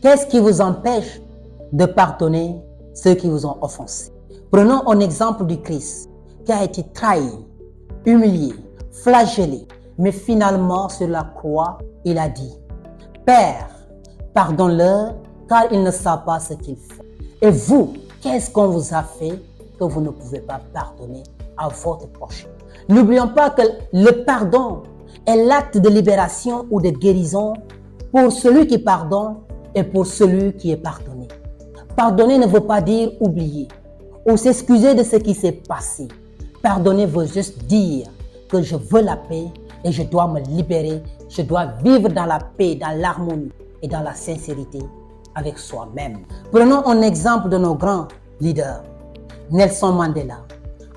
Qu'est-ce qui vous empêche de pardonner ceux qui vous ont offensés? Prenons un exemple du Christ qui a été trahi, humilié, flagellé, mais finalement sur la croix, il a dit « Père, pardonne-leur car ils ne savent pas ce qu'ils font. » Et vous, qu'est-ce qu'on vous a fait que vous ne pouvez pas pardonner à votre prochain? N'oublions pas que le pardon est l'acte de libération ou de guérison pour celui qui pardonne et pour celui qui est pardonné. Pardonner ne veut pas dire oublier ou s'excuser de ce qui s'est passé. Pardonner veut juste dire que je veux la paix et je dois me libérer, je dois vivre dans la paix, dans l'harmonie et dans la sincérité avec soi-même. Prenons un exemple de nos grands leaders. Nelson Mandela,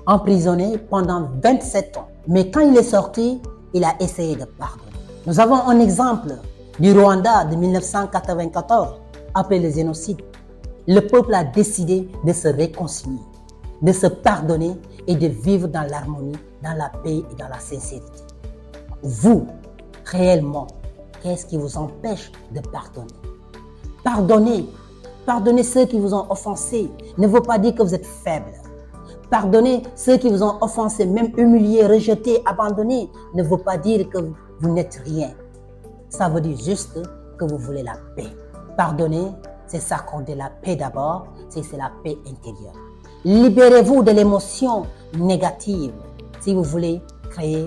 emprisonné pendant 27 ans. Mais quand il est sorti, il a essayé de pardonner. Nous avons un exemple du Rwanda de 1994, après le génocide. Le peuple a décidé de se réconcilier, de se pardonner et de vivre dans l'harmonie, dans la paix et dans la sincérité. Vous, réellement, qu'est-ce qui vous empêche de pardonner? Pardonnez. Pardonnez ceux qui vous ont offensé. Ne veut pas dire que vous êtes faible. Pardonnez ceux qui vous ont offensé, même humilié, rejeté, abandonné. Ne veut pas dire que vous n'êtes rien. Ça veut dire juste que vous voulez la paix. Pardonner, c'est s'accorder la paix d'abord, c'est la paix intérieure. Libérez-vous de l'émotion négative si vous voulez créer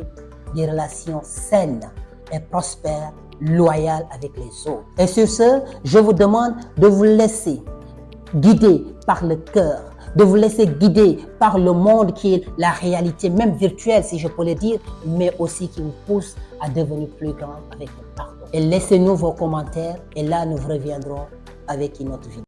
des relations saines et prospères, loyales avec les autres. Et sur ce, je vous demande de vous laisser guider par le cœur, de vous laisser guider par le monde qui est la réalité, même virtuelle si je peux le dire, mais aussi qui vous pousse à devenir plus grand avec le pardon. Et laissez-nous vos commentaires et là nous reviendrons avec une autre vidéo.